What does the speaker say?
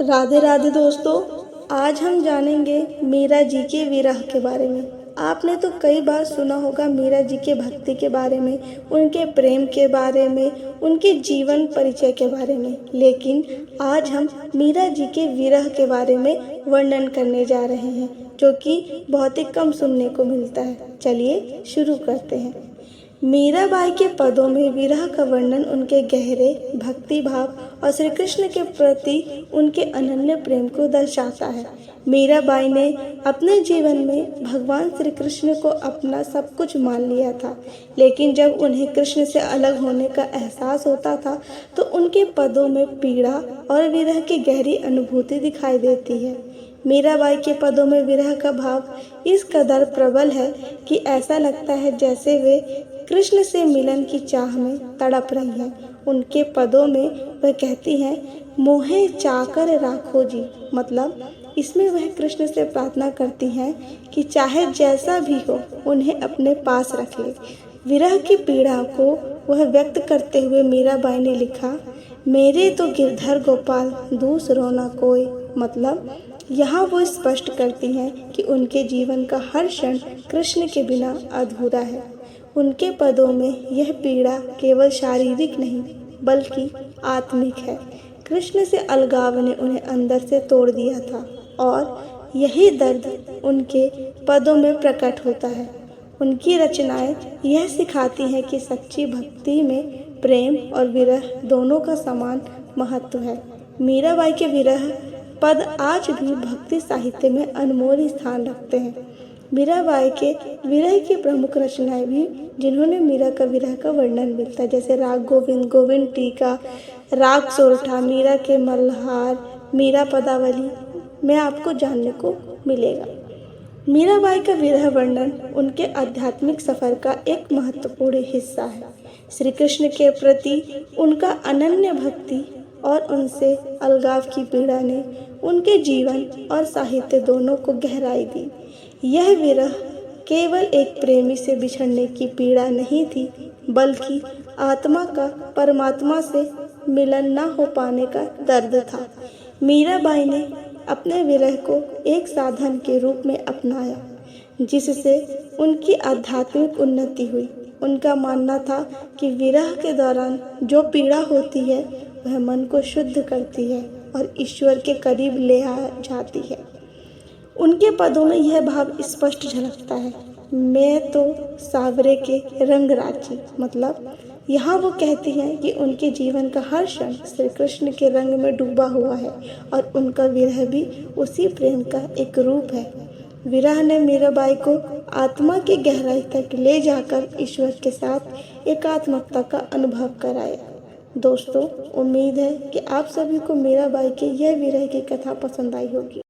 राधे राधे दोस्तों। आज हम जानेंगे मीरा जी के विरह के बारे में। आपने तो कई बार सुना होगा मीरा जी के भक्ति के बारे में, उनके प्रेम के बारे में, उनके जीवन परिचय के बारे में, लेकिन आज हम मीरा जी के विरह के बारे में वर्णन करने जा रहे हैं, जो कि बहुत ही कम सुनने को मिलता है। चलिए शुरू करते हैं। मीराबाई के पदों में विरह का वर्णन उनके गहरे भक्ति भाव और श्री कृष्ण के प्रति उनके अनन्य प्रेम को दर्शाता है। मीराबाई ने अपने जीवन में भगवान श्री कृष्ण को अपना सब कुछ मान लिया था, लेकिन जब उन्हें कृष्ण से अलग होने का एहसास होता था तो उनके पदों में पीड़ा और विरह की गहरी अनुभूति दिखाई देती है। मीराबाई के पदों में विरह का भाव इस कदर प्रबल है कि ऐसा लगता है जैसे वे कृष्ण से मिलन की चाह में तड़प रही हैं। उनके पदों में वह कहती हैं, मोहे चाकर राखो जी, मतलब इसमें वह कृष्ण से प्रार्थना करती हैं कि चाहे जैसा भी हो उन्हें अपने पास रख ले। विरह की पीड़ा को वह व्यक्त करते हुए मीराबाई ने लिखा, मेरे तो गिरधर गोपाल दूसरो न कोई, मतलब यहाँ वो स्पष्ट करती हैं कि उनके जीवन का हर क्षण कृष्ण के बिना अधूरा है। उनके पदों में यह पीड़ा केवल शारीरिक नहीं बल्कि आत्मिक है। कृष्ण से अलगाव ने उन्हें अंदर से तोड़ दिया था और यही दर्द उनके पदों में प्रकट होता है। उनकी रचनाएं यह सिखाती हैं कि सच्ची भक्ति में प्रेम और विरह दोनों का समान महत्व है। मीराबाई के विरह पद आज भी भक्ति साहित्य में अनमोल स्थान रखते हैं। मीराबाई के विरह की प्रमुख रचनाएं भी जिन्होंने मीरा का विरह का वर्णन मिलता है, जैसे राग गोविंद, गोविंद टीका, राग सोरठा, मीरा के मल्हार, मीरा पदावली में आपको जानने को मिलेगा। मीराबाई का विरह वर्णन उनके आध्यात्मिक सफर का एक महत्वपूर्ण हिस्सा है। श्री कृष्ण के प्रति उनका अनन्य भक्ति और उनसे अलगाव की पीड़ा ने उनके जीवन और साहित्य दोनों को गहराई दी। यह विरह केवल एक प्रेमी से बिछड़ने की पीड़ा नहीं थी, बल्कि आत्मा का परमात्मा से मिलन न हो पाने का दर्द था। मीराबाई ने अपने विरह को एक साधन के रूप में अपनाया, जिससे उनकी आध्यात्मिक उन्नति हुई। उनका मानना था कि विरह के दौरान जो पीड़ा होती है वह मन को शुद्ध करती है और ईश्वर के करीब ले आ जाती है। उनके पदों में यह भाव स्पष्ट झलकता है, मैं तो सावरे के रंग राजी, मतलब यहाँ वो कहती हैं कि उनके जीवन का हर क्षण श्री कृष्ण के रंग में डूबा हुआ है और उनका विरह भी उसी प्रेम का एक रूप है। विरह ने मीराबाई को आत्मा की गहराई तक ले जाकर ईश्वर के साथ एकात्मकता का अनुभव कराया। दोस्तों, उम्मीद है कि आप सभी को मीराबाई के यह विरह की कथा पसंद आई होगी।